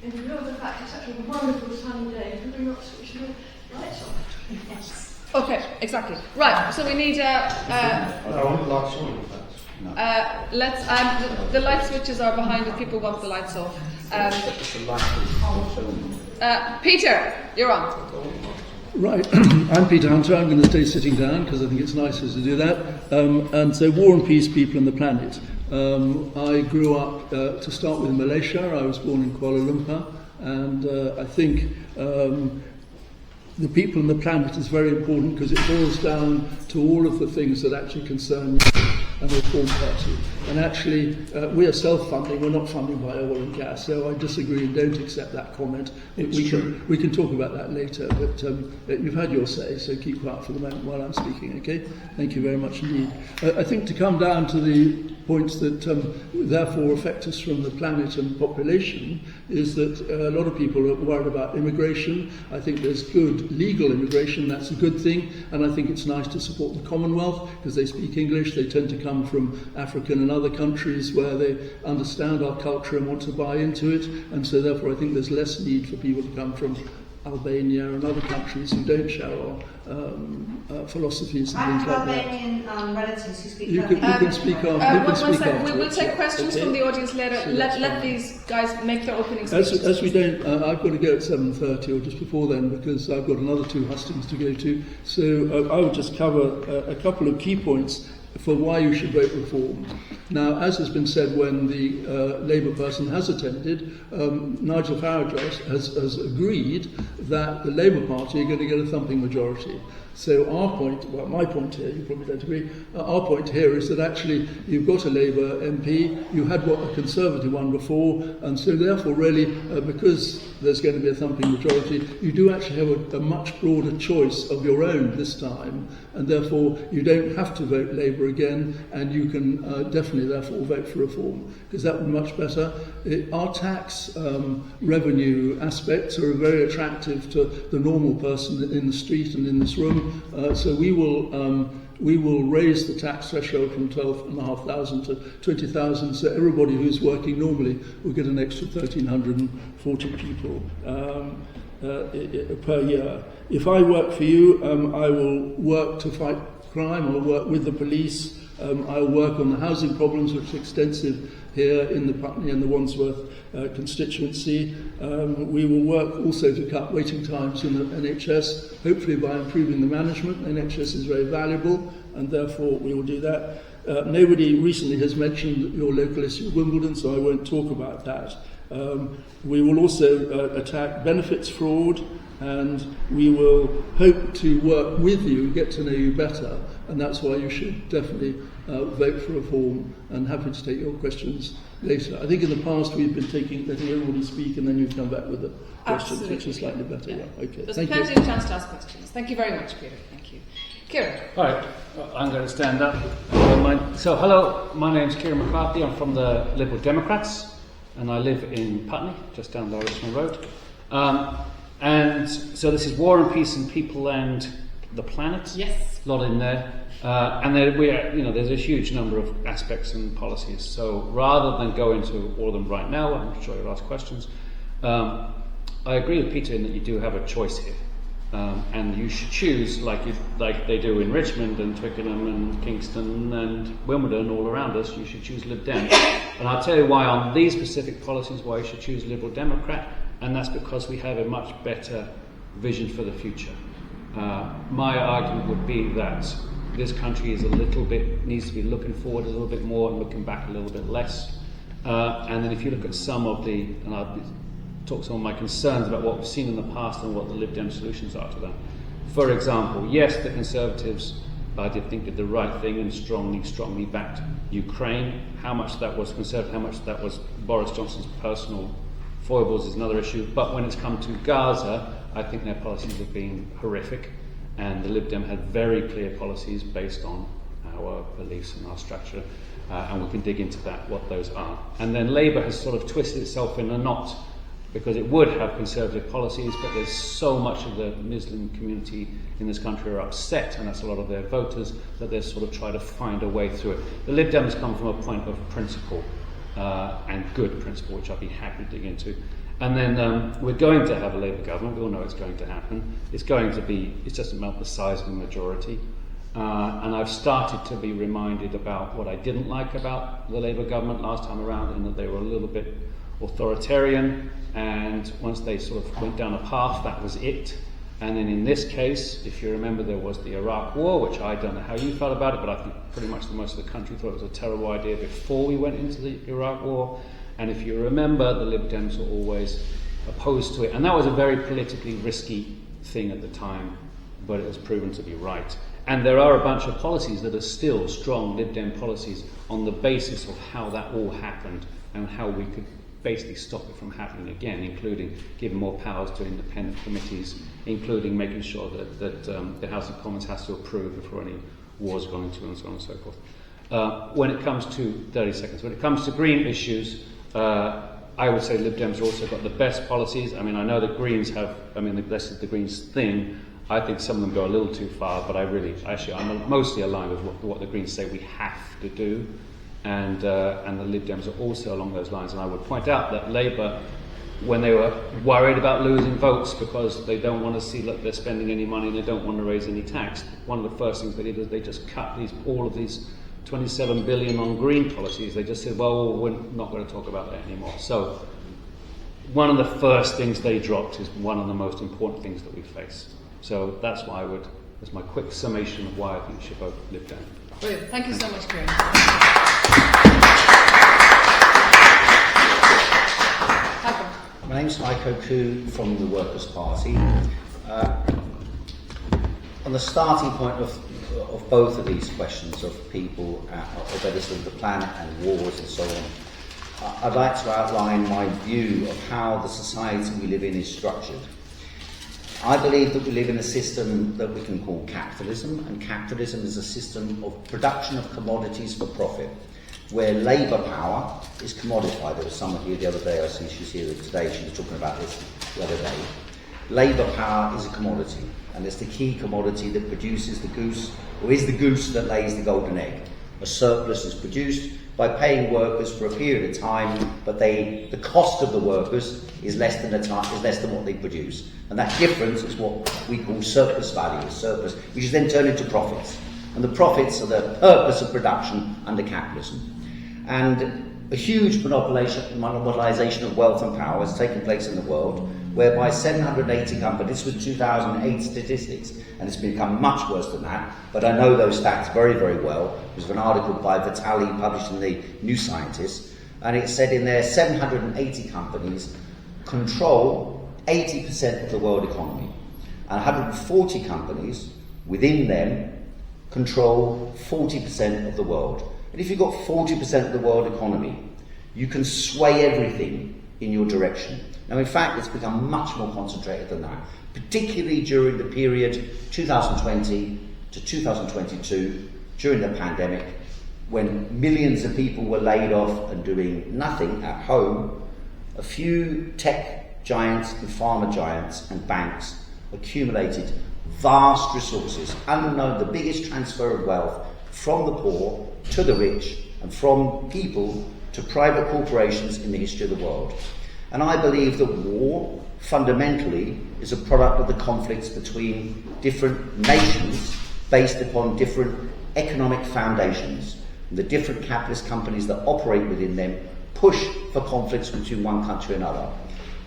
in view of the fact it's such a wonderful sunny day, could we not switch the lights off? Yes. Okay, exactly. Right, so we need I want lights on. No. let's the light switches are behind if people want the lights off. Peter, you're on. Right, I'm Peter Hunter. I'm going to stay sitting down because I think it's nicer to do that. And so, War and Peace, People and the Planet. I grew up, to start with, in Malaysia. I was born in Kuala Lumpur, and I think the people and the planet is very important because it boils down to all of the things that actually concern you and the Reform Party. And actually, we are self-funding, we're not funded by oil and gas, so I disagree and don't accept that comment. We can talk about that later, but you've had your say, so keep quiet for the moment while I'm speaking, okay? Thank you very much indeed. I think to come down to the points that therefore affect us from the planet and population is that a lot of people are worried about immigration. I think there's good legal immigration, that's a good thing, and I think it's nice to support the Commonwealth because they speak English, they tend to come from African and other countries where they understand our culture and want to buy into it, and so therefore I think there's less need for people to come from Albania and other countries who don't share our philosophies and things like that. Albanian relatives who speak you can speak after. We will take questions from the audience later. Let these guys make their opening speeches. As we don't, I've got to go at 7:30 or just before then because I've got another 2 hustings to go to. So I will just cover a couple of key points for why you should vote Reform. Now, as has been said when the Labour person has attended, Nigel Farage has agreed that the Labour Party are going to get a thumping majority. So our point, well, my point here, you probably don't agree, our point here is that actually you've got a Labour MP, you had a Conservative one before, and so therefore really, because there's going to be a thumping majority, you do actually have a much broader choice of your own this time, and therefore you don't have to vote Labour again, and you can definitely therefore vote for Reform, because that would be much better. Our tax revenue aspects are very attractive to the normal person in the street and in this room. So we will raise the tax threshold from 12,500 to 20,000. So everybody who's working normally will get an extra 1,340 people per year. If I work for you, I will work to fight crime. I'll work with the police. I'll work on the housing problems, which are extensive here in the Putney and the Wandsworth constituency. We will work also to cut waiting times in the NHS, hopefully by improving the management. The NHS is very valuable, and therefore we will do that. Nobody recently has mentioned your local issue of Wimbledon, so I won't talk about that. We will also attack benefits fraud, and we will hope to work with you, get to know you better, and that's why you should definitely vote for Reform, and happy to take your questions later. I think in the past we've been letting everybody speak and then you come back with the questions, which is slightly better. Yeah. Okay. There's Thank plenty you. of chance to ask questions. Thank you very much, Peter. Thank you. Kieran. Right, I'm going to stand up. Hello, my name's Kieran McCarthy. I'm from the Liberal Democrats, and I live in Putney, just down the Richmond Road. And so this is War and Peace and People and the Planet. Yes. A lot in there. And there's a huge number of aspects and policies. So rather than go into all of them right now, I'm sure you'll ask questions. I agree with Peter in that you do have a choice here. And you should choose like they do in Richmond and Twickenham and Kingston and Wimbledon all around us. You should choose Lib Dem. And I'll tell you why on these specific policies why you should choose Liberal Democrat, and that's because we have a much better vision for the future. My argument would be that this country is needs to be looking forward a little bit more and looking back a little bit less. And then if you look at and I'll talk some of my concerns about what we've seen in the past and what the Lib Dem solutions are to that. For example, yes, the Conservatives, I did think did the right thing and strongly backed Ukraine. How much that was Conservative, how much that was Boris Johnson's personal foibles is another issue. But when it's come to Gaza, I think their policies have been horrific. And the Lib Dem had very clear policies based on our beliefs and our structure. And we can dig into that, what those are. And then Labour has sort of twisted itself in a knot because it would have conservative policies, but there's so much of the Muslim community in this country are upset, and that's a lot of their voters, that they're sort of trying to find a way through it. The Lib Dems come from a point of principle. and good principle, which I'd be happy to dig into. And then we're going to have a Labour government. We all know it's going to happen. It's just about the size of the majority. And I've started to be reminded about what I didn't like about the Labour government last time around, in that they were a little bit authoritarian, and once they sort of went down a path, that was it. And then in this case, if you remember, there was the Iraq War, which I don't know how you felt about it, but I think pretty much most of the country thought it was a terrible idea before we went into the Iraq War. And if you remember, the Lib Dems were always opposed to it. And that was a very politically risky thing at the time, but it was proven to be right. And there are a bunch of policies that are still strong Lib Dem policies on the basis of how that all happened and how we could basically stop it from happening again, including giving more powers to independent committees, including making sure that the House of Commons has to approve before any wars are gone into, and so on and so forth. When it comes to 30 seconds, when it comes to green issues, I would say Lib Dems have also got the best policies. I mean, I know the Greens have, this is the Greens thing. I think some of them go a little too far, but I'm mostly aligned with what the Greens say we have to do, and the Lib Dems are also along those lines. And I would point out that Labour, when they were worried about losing votes because they don't want to see that they're spending any money and they don't want to raise any tax, one of the first things they did is they just cut all of these 27 billion on green policies. They just said, well, we're not going to talk about that anymore. So one of the first things they dropped is one of the most important things that we face. So that's my quick summation of why I think we should vote Lib Dem. Brilliant. Thank you so much, Kieran. My name's Heiko Khoo from the Workers' Party. On the starting point of both of these questions of people, or better said, the planet and wars and so on, I'd like to outline my view of how the society we live in is structured. I believe that we live in a system that we can call capitalism, and capitalism is a system of production of commodities for profit, where labour power is commodified. There was someone here the other day, I see she's here today, she was talking about this the other day. Labour power is a commodity, and it's the key commodity that produces the goose, or is the goose that lays the golden egg. A surplus is produced by paying workers for a period of time, but the cost of the workers is less than what they produce. And that difference is what we call surplus value, which is then turned into profits. And the profits are the purpose of production under capitalism. And a huge monopolisation of wealth and power has taken place in the world, whereby 780 companies, with 2008 statistics, and it's become much worse than that, but I know those stats very, very well. It was an article by Vitali published in the New Scientist, and it said in there 780 companies control 80% of the world economy, and 140 companies within them control 40% of the world. And if you've got 40% of the world economy, you can sway everything in your direction. Now, in fact, it's become much more concentrated than that, particularly during the period 2020 to 2022, during the pandemic, when millions of people were laid off and doing nothing at home. A few tech giants and pharma giants and banks accumulated vast resources, unknown, the biggest transfer of wealth from the poor to the rich, and from people to private corporations in the history of the world. And I believe that war, fundamentally, is a product of the conflicts between different nations based upon different economic foundations. And the different capitalist companies that operate within them push for conflicts between one country and another.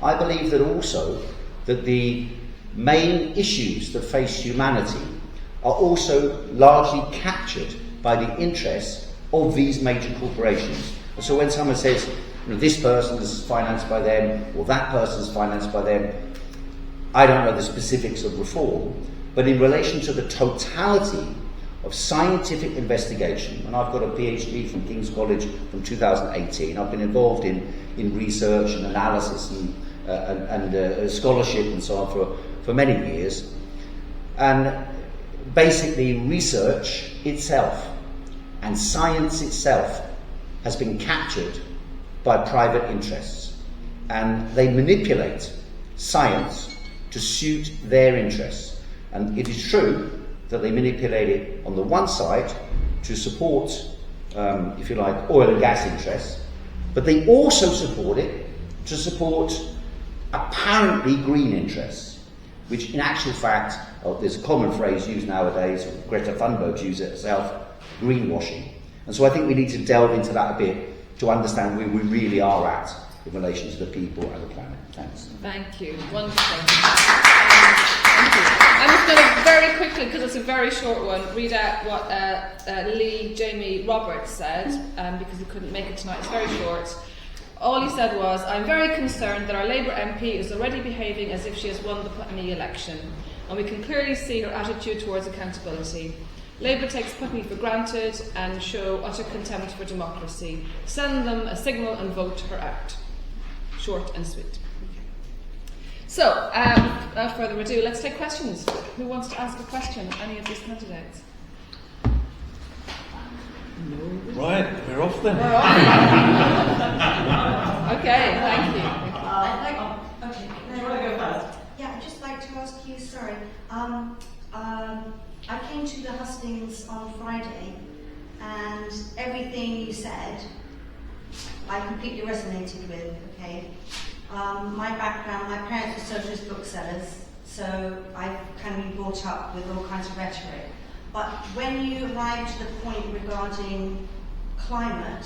I believe that also that the main issues that face humanity are also largely captured by the interests of these major corporations. So when someone says, this person is financed by them, or that person is financed by them, I don't know the specifics of reform, but in relation to the totality of scientific investigation, and I've got a PhD from King's College from 2018, I've been involved in research and analysis and scholarship and so on for many years, and basically research itself and science itself has been captured by private interests, and they manipulate science to suit their interests. And it is true that they manipulate it on the one side to support, if you like, oil and gas interests, But they also support it to support apparently green interests, which in actual fact, there's a common phrase used nowadays, Greta Thunberg uses it herself, greenwashing. And so I think we need to delve into that a bit to understand where we really are at in relation to the people and the planet. Thanks. Thank you. Wonderful. Thank you. I'm just going to very quickly, because it's a very short one, read out what Lee Jamie Roberts said, because he couldn't make it tonight. It's very short. All he said was, I'm very concerned that our Labour MP is already behaving as if she has won the Putney election, and we can clearly see her attitude towards accountability. Labour takes Putney for granted and show utter contempt for democracy. Send them a signal and vote her out. Short and sweet. So, without further ado, let's take questions. Who wants to ask a question of any of these candidates? Right, we're off then. We're off. Okay, thank you. Okay. Do you want to go first? Yeah, I'd just like to ask you, sorry. I came to the hustings on Friday, and everything you said, I completely resonated with, okay? My background, my parents were socialist booksellers, so I've kind of been brought up with all kinds of rhetoric. But when you arrive to the point regarding climate,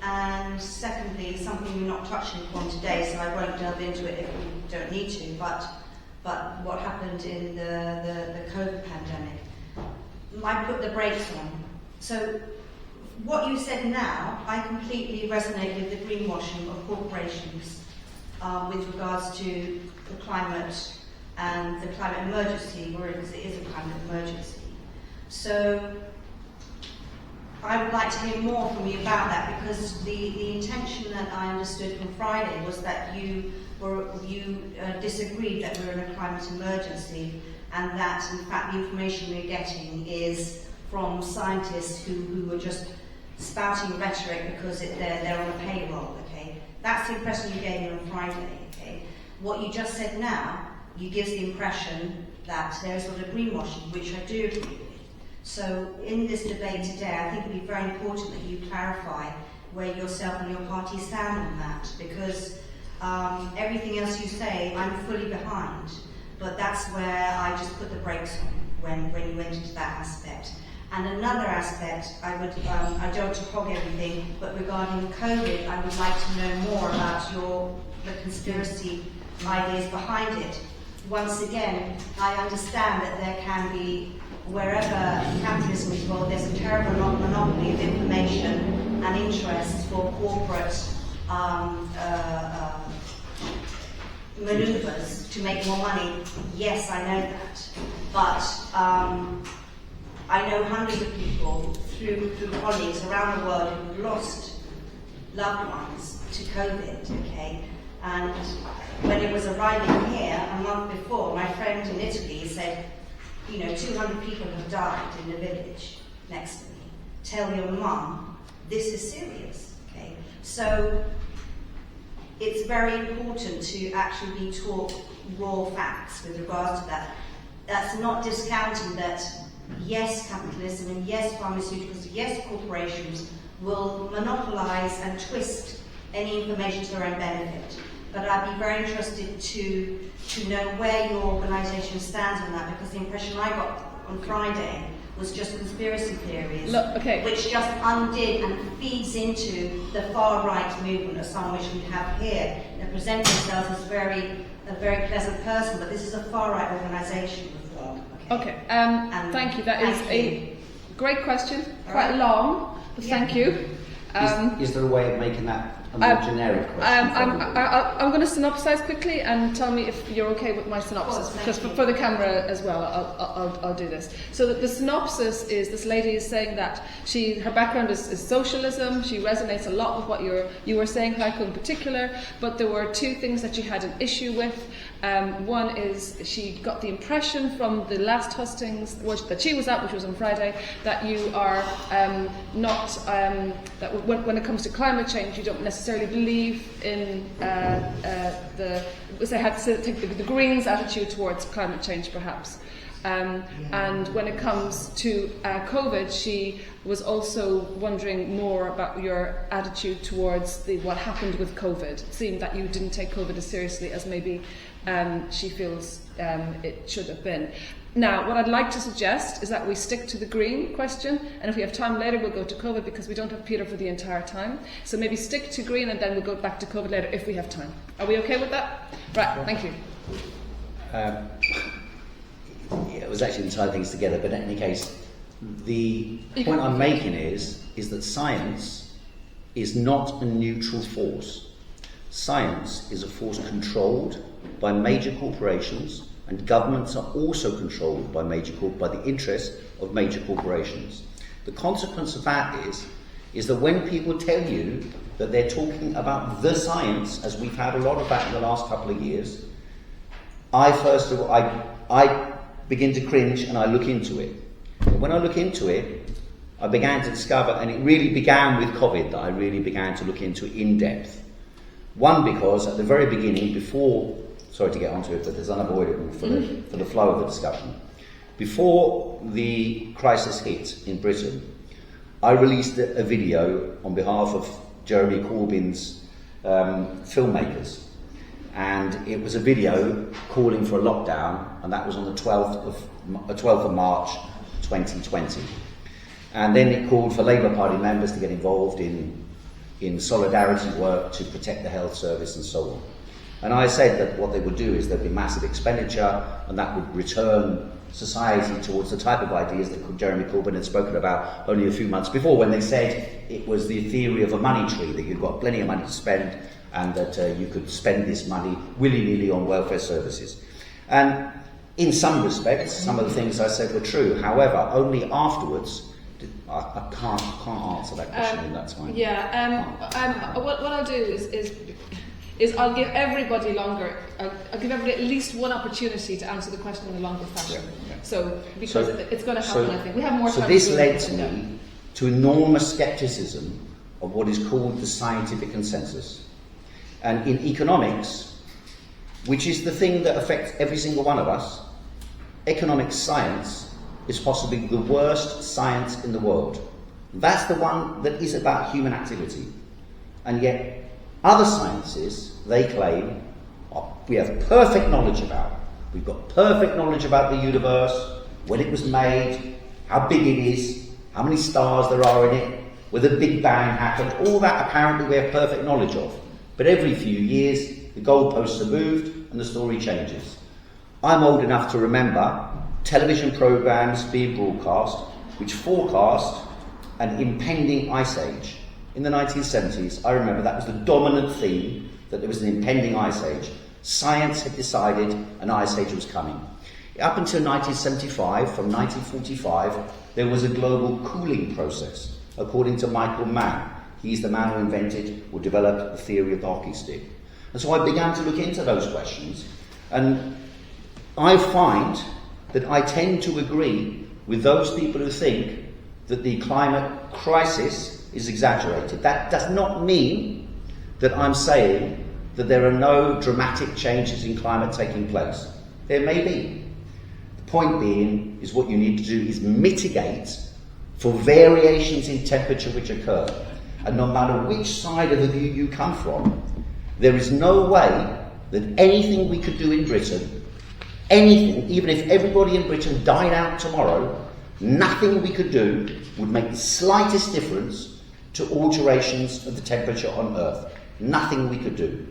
and secondly, something we're not touching upon today, so I won't delve into it if we don't need to, but what happened in the COVID pandemic, I put the brakes on. So what you said now, I completely resonate with the greenwashing of corporations with regards to the climate and the climate emergency, whereas it is a climate emergency. So I would like to hear more from you about that, because the intention that I understood from Friday was that you disagreed that we're in a climate emergency, and that in fact the information we're getting is from scientists who are just spouting rhetoric because they're on a payroll. Okay, that's the impression you gave me on Friday. Okay, what you just said now, you gives the impression that there is sort of greenwashing, which I do agree with. So in this debate today, I think it would be very important that you clarify where yourself and your party stand on that, because everything else you say, I'm fully behind, but that's where I just put the brakes on when you went into that aspect. And another aspect, I don't want to hog everything, but regarding COVID, I would like to know more about the conspiracy ideas behind it. Once again, I understand that there can be, wherever capitalism is involved, there's a terrible monopoly of information and interest for corporate manoeuvres to make more money. Yes, I know that. But I know hundreds of people through colleagues around the world who've lost loved ones to COVID, okay? And when it was arriving here a month before, my friend in Italy said, 200 people have died in the village next to me. Tell your mum, this is serious, okay? So it's very important to actually be taught raw facts with regards to that. That's not discounting that, yes, capitalism and yes, pharmaceuticals, yes, corporations will monopolize and twist any information to their own benefit. But I'd be very interested to know where your organisation stands on that, because the impression I got on Friday was just conspiracy theories, which just undid and feeds into the far-right movement of some which we have here. They present themselves as a very pleasant person, but this is a far-right organisation as well. Okay, thank you. That is a great question, quite long, but thank you. Is there a way of making that a more generic question? I'm going to synopsize quickly, and tell me if you're okay with my synopsis, because for the camera as well, I'll do this. So the synopsis is, this lady is saying that her background is socialism. She resonates a lot with what you were saying, Heiko, in particular, but there were two things that she had an issue with. One is she got the impression from the last hustings that she was at, which was on Friday, that you are not, that when it comes to climate change, you don't necessarily believe in they had to take the Greens' attitude towards climate change, perhaps. And when it comes to COVID, she was also wondering more about your attitude towards what happened with COVID. It seemed that you didn't take COVID as seriously as maybe she feels it should have been. Now, what I'd like to suggest is that we stick to the green question, and if we have time later, we'll go to COVID because we don't have Peter for the entire time. So maybe stick to green, and then we'll go back to COVID later if we have time. Are we okay with that? Right, thank you. It was actually tie things together, but in any case, the point I'm making is that science is not a neutral force. Science is a force controlled by major corporations, and governments are also controlled by the interests of major corporations. The consequence of that is that when people tell you that they're talking about the science, as we've had a lot of that in the last couple of years, I begin to cringe and I look into it. But when I look into it, I began to discover, and it really began with COVID, that I really began to look into it in depth. One, because at the very beginning, before, sorry to get onto it, but there's unavoidable for the flow of the discussion. Before the crisis hit in Britain, I released a video on behalf of Jeremy Corbyn's filmmakers. And it was a video calling for a lockdown, and that was on the 12th of March 2020. And then it called for Labour Party members to get involved in solidarity work to protect the health service and so on. And I said that what they would do is there'd be massive expenditure, and that would return society towards the type of ideas that Jeremy Corbyn had spoken about only a few months before, when they said it was the theory of a money tree, that you've got plenty of money to spend and that you could spend this money willy-nilly on welfare services. And in some respects, some of the things I said were true. However, only afterwards, I can't answer that question in that time. What I'll do is I'll give everybody longer. I'll give everybody at least one opportunity to answer the question in a longer fashion. So because it's going to happen, I think we have more time. So this led me to enormous scepticism of what is called the scientific consensus. And in economics, which is the thing that affects every single one of us, economic science is possibly the worst science in the world. That's the one that is about human activity. And yet, other sciences, they claim, we have perfect knowledge about. We've got perfect knowledge about the universe, when it was made, how big it is, how many stars there are in it, whether the Big Bang happened. All that apparently we have perfect knowledge of. But every few years, the goalposts are moved and the story changes. I'm old enough to remember television programs being broadcast which forecast an impending ice age. In the 1970s, I remember that was the dominant theme, that there was an impending ice age. Science had decided an ice age was coming. Up until 1975, from 1945, there was a global cooling process, according to Michael Mann. He's the man who invented or developed the theory of the hockey stick. And so I began to look into those questions, and I find that I tend to agree with those people who think that the climate crisis is exaggerated. That does not mean that I'm saying that there are no dramatic changes in climate taking place. There may be. The point being is what you need to do is mitigate for variations in temperature which occur. And no matter which side of the view you come from, there is no way that anything we could do in Britain, anything, even if everybody in Britain died out tomorrow, nothing we could do would make the slightest difference to alterations of the temperature on Earth. Nothing we could do.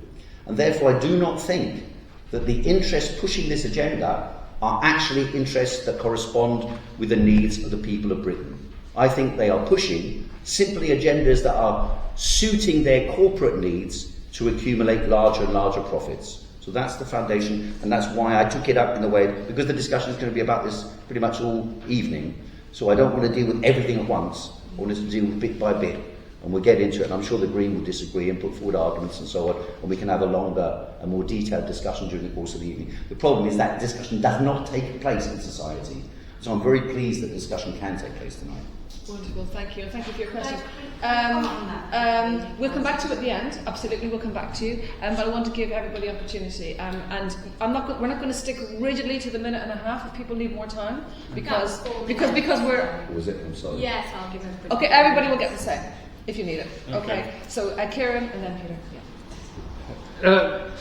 And therefore I do not think that the interests pushing this agenda are actually interests that correspond with the needs of the people of Britain. I think they are pushing simply agendas that are suiting their corporate needs to accumulate larger and larger profits. So that's the foundation, and that's why I took it up in the way, because the discussion is going to be about this pretty much all evening. So I don't want to deal with everything at once. I want us to deal with bit by bit, and we'll get into it. And I'm sure the Green will disagree and put forward arguments and so on, and we can have a longer and more detailed discussion during the course of the evening. The problem is that discussion does not take place in society. So I'm very pleased that the discussion can take place tonight. Wonderful, thank you, and thank you for your question. On We'll come back to you at the end. Absolutely, we'll come back to you. But I want to give everybody opportunity, and we're not going to stick rigidly to the minute and a half. If people need more time, because we're. Was it? I'm sorry. Yes, I'll give everybody. Okay, everybody will get the same if you need it. Okay. So Kieran and then Peter.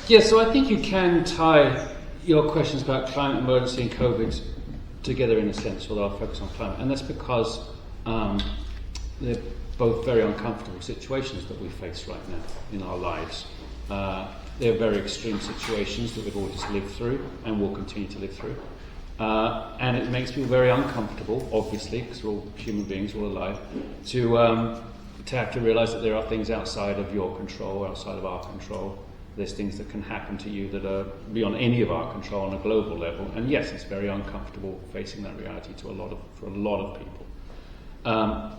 Yeah. So I think you can tie your questions about climate emergency and COVID together in a sense, although I'll focus on climate, and that's because they're both very uncomfortable situations that we face right now in our lives. They're very extreme situations that we've all just lived through and will continue to live through. And it makes people very uncomfortable, obviously, because we're all human beings, we're all alive, to have to realise that there are things outside of your control, outside of our control. There's things that can happen to you that are beyond any of our control on a global level. And yes, it's very uncomfortable facing that reality for a lot of people.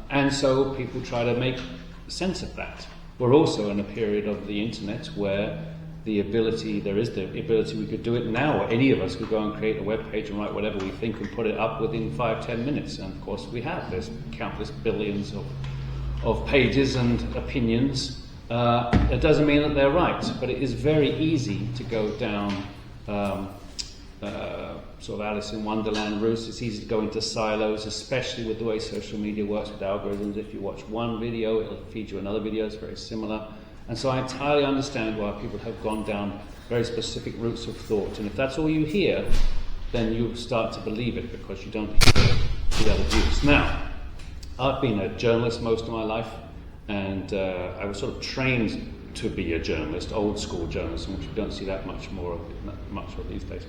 And so people try to make sense of that. We're also in a period of the internet where there is the ability we could do it now, or any of us could go and create a web page and write whatever we think and put it up within 5-10 minutes. And of course we have. There's countless billions of pages and opinions. It doesn't mean that they're right, but it is very easy to go down sort of Alice in Wonderland routes. It's easy to go into silos, especially with the way social media works with algorithms. If you watch one video, it'll feed you another video. It's very similar. And so I entirely understand why people have gone down very specific routes of thought. And if that's all you hear, then you start to believe it because you don't hear the other views. Now, I've been a journalist most of my life. And I was sort of trained to be a journalist, old school journalism, which you don't see that much of these days.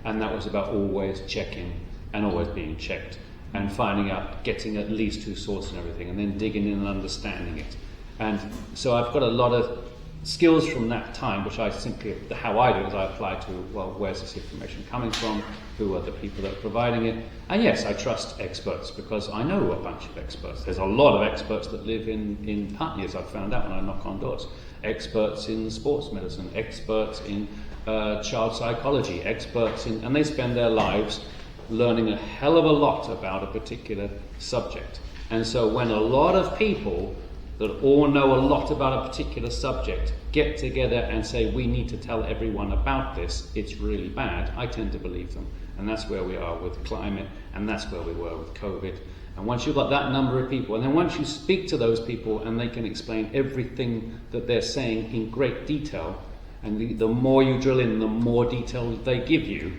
And that was about always checking and always being checked and finding out, getting at least two sources and everything, and then digging in and understanding it. And so I've got a lot of skills from that time, which how I do it is I apply to, well, where's this information coming from? Who are the people that are providing it? And yes, I trust experts because I know a bunch of experts. There's a lot of experts that live in Putney, as I've found out when I knock on doors. Experts in sports medicine, experts in child psychology, and they spend their lives learning a hell of a lot about a particular subject. And so when a lot of people that all know a lot about a particular subject get together and say, we need to tell everyone about this, it's really bad, I tend to believe them. And that's where we are with climate, and that's where we were with COVID. And once you've got that number of people, and then once you speak to those people and they can explain everything that they're saying in great detail, and the more you drill in, the more detail they give you,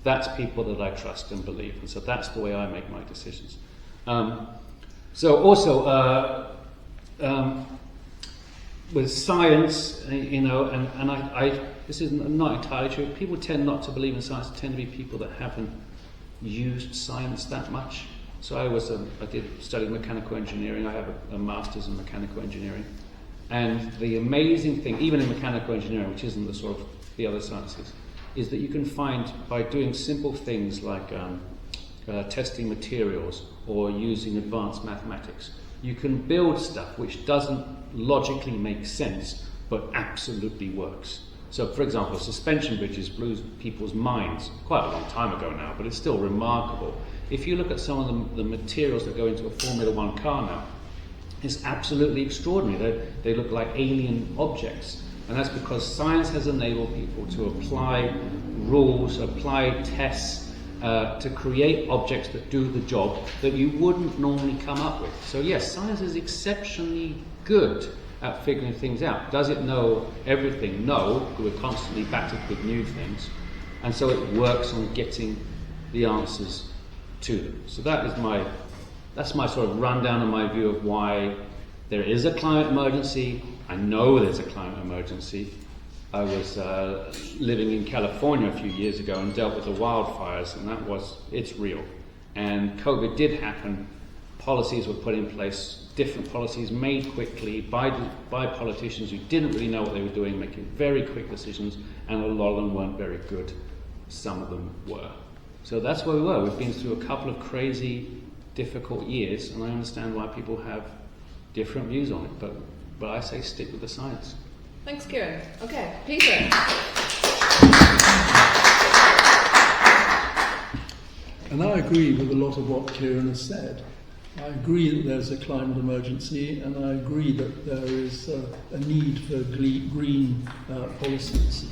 that's people that I trust and believe. And so that's the way I make my decisions. With science, and I this is not entirely true. People tend not to believe in science. Tend to be people that haven't used science that much. So I did study mechanical engineering. I have a master's in mechanical engineering, and the amazing thing, even in mechanical engineering, which isn't the sort of the other sciences, is that you can find by doing simple things like testing materials or using advanced mathematics, you can build stuff which doesn't logically make sense, but absolutely works. So, for example, suspension bridges blew people's minds quite a long time ago now, but it's still remarkable. If you look at some of the materials that go into a Formula One car now, it's absolutely extraordinary. They look like alien objects. And that's because science has enabled people to apply rules, apply tests, to create objects that do the job that you wouldn't normally come up with. So yes, science is exceptionally good at figuring things out. Does it know everything? No, because we're constantly battered with new things. And so it works on getting the answers to them. So that's my sort of rundown of my view of why there is a climate emergency. I know there's a climate emergency. I was living in California a few years ago and dealt with the wildfires, and it's real. And COVID did happen. Policies were put in place, different policies made quickly by politicians who didn't really know what they were doing, making very quick decisions, and a lot of them weren't very good. Some of them were. So that's where we were. We've been through a couple of crazy, difficult years, and I understand why people have different views on it, but I say stick with the science. Thanks, Kieran. Okay, Peter. And I agree with a lot of what Kieran has said. I agree that there's a climate emergency, and I agree that there is a need for green policies.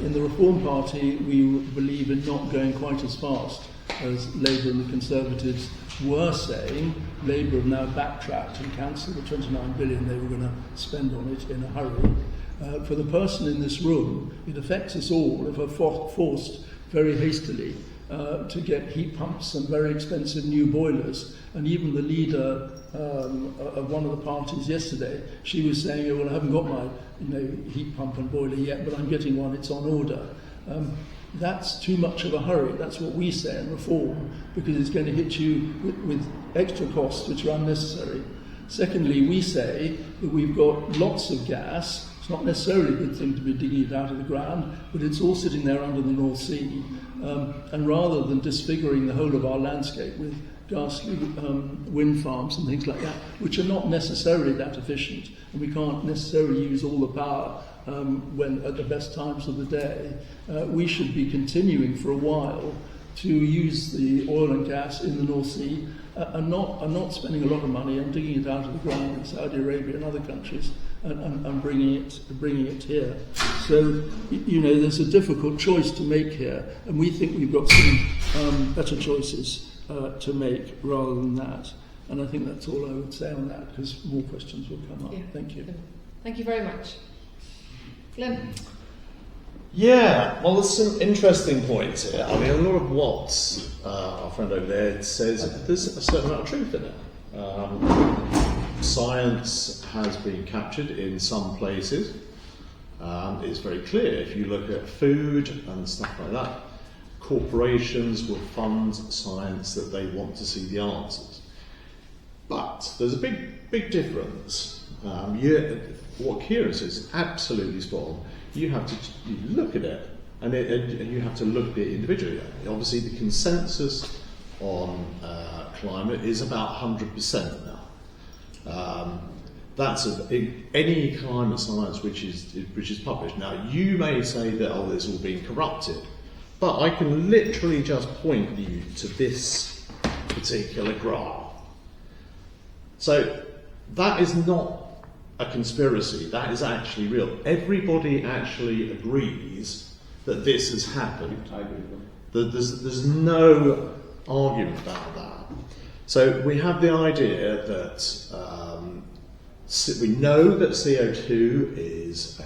In the Reform Party, we believe in not going quite as fast as Labour and the Conservatives were saying. Labour have now backtracked and cancelled the 29 billion they were going to spend on it in a hurry. For the person in this room, it affects us all if we're forced very hastily to get heat pumps and very expensive new boilers. And even the leader of one of the parties yesterday, she was saying, well, I haven't got my heat pump and boiler yet, but I'm getting one, it's on order. That's too much of a hurry. That's what we say in Reform, because it's going to hit you with extra costs which are unnecessary. Secondly, we say that we've got lots of gas. It's not necessarily a good thing to be digging it out of the ground, but it's all sitting there under the North Sea. And rather than disfiguring the whole of our landscape with ghastly wind farms and things like that, which are not necessarily that efficient, and we can't necessarily use all the power when at the best times of the day, we should be continuing for a while to use the oil and gas in the North Sea and not spending a lot of money and digging it out of the ground in Saudi Arabia and other countries and bringing it here. So, there's a difficult choice to make here, and we think we've got some better choices to make rather than that. And I think that's all I would say on that, because more questions will come up. Yeah. Thank you. Thank you very much. Glenn? Yeah, well, there's some interesting points here. I mean, a lot of what our friend over there says, there's a certain amount of truth in it. Science has been captured in some places. It's very clear. If you look at food and stuff like that, corporations will fund science that they want to see the answers. But there's a big difference. What Kieran says is absolutely spot on. You have to look at it, and you have to look at it individually. Obviously, the consensus on climate is about 100% now. That's any climate science which is published. Now, you may say that this all being corrupted, but I can literally just point you to this particular graph. So that is not a conspiracy, that is actually real. Everybody actually agrees that this has happened. I agree with them. There's no argument about that. So we have the idea that we know that CO2 is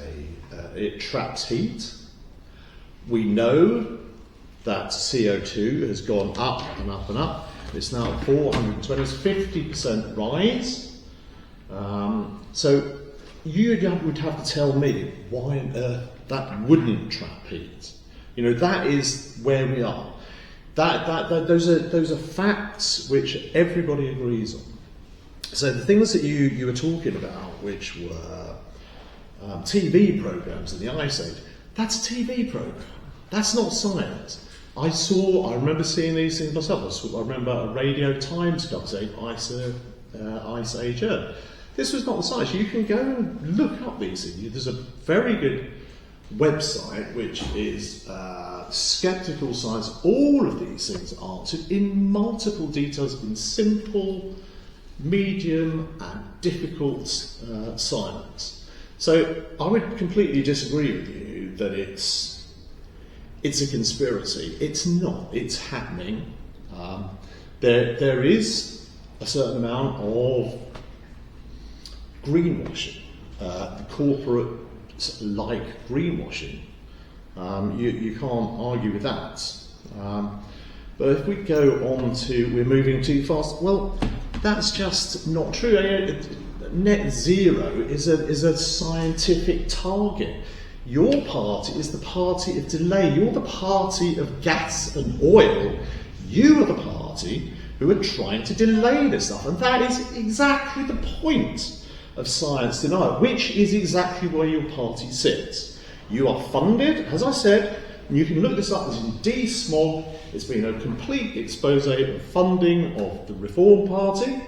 it traps heat. We know that CO2 has gone up and up and up. It's now at 420, it's 50% rise. So you would have to tell me why on earth that wouldn't trap heat. That is where we are. Those are facts which everybody agrees on. So the things that you were talking about, which were TV programs in the Ice Age, that's a TV program. That's not science. I remember seeing these things myself. I remember a Radio Times cover saying Ice Age Earth. This was not the science. You can go and look up these things. There's a very good website which is Skeptical Science. All of these things are answered in multiple details, in simple, medium and difficult science. So I would completely disagree with you that it's a conspiracy. It's not. It's happening. There is a certain amount of greenwashing, corporate-like greenwashing. You can't argue with that. But if we go on to we're moving too fast, well, that's just not true. Net zero is a scientific target. Your party is the party of delay. You're the party of gas and oil. You are the party who are trying to delay this stuff. And that is exactly the point of science denial, which is exactly where your party sits. You are funded, as I said, and you can look this up, it's in D-Smog, it's been a complete expose of funding of the Reform Party.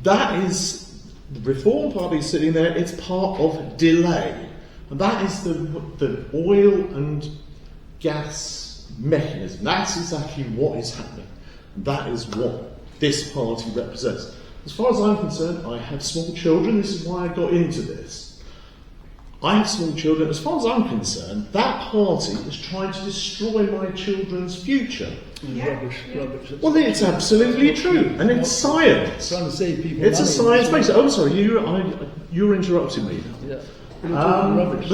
That is, the Reform Party sitting there, it's part of delay. And that is the oil and gas mechanism. That's exactly what is happening. That is what this party represents. As far as I'm concerned, I have small children. This is why I got into this. I have small children. As far as I'm concerned, that party is trying to destroy my children's future. Rubbish. Well, it's absolutely true, and it's science. Trying to save people. It's a money. science base. Oh, sorry, you're interrupting me. Yeah. You're talking rubbish.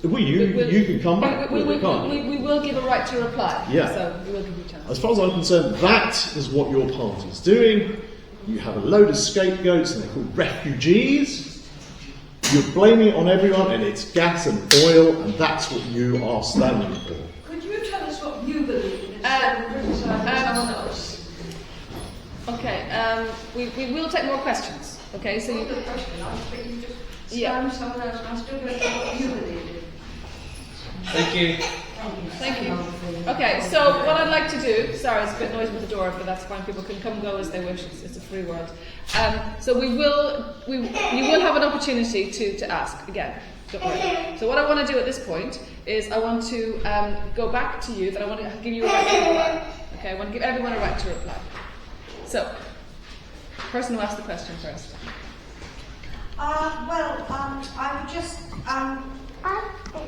Well, you can come back. We can't you? will give a right to reply. Yeah. So we will give you a chance. As far as I'm concerned, that is what your party's doing. You have a load of scapegoats, and they're called refugees. You're blaming it on everyone, and it's gas and oil, and that's what you are standing for. Could you tell us what you believe instead of criticising someone else? Okay. We will take more questions. Okay. So Not the question, I think you just Yeah. stand someone else, and I'm still going to know what you believe in. Thank you. Thank you. Okay, so what I'd like to do, sorry, it's a bit noisy with the door, but that's fine. People can come and go as they wish. It's a free world. So you will have an opportunity to ask again. Don't worry. So what I want to do at this point is I want to go back to you. That I want to give you a right to reply. Okay, I want to give everyone a right to reply. So, person who asked the question first. I would just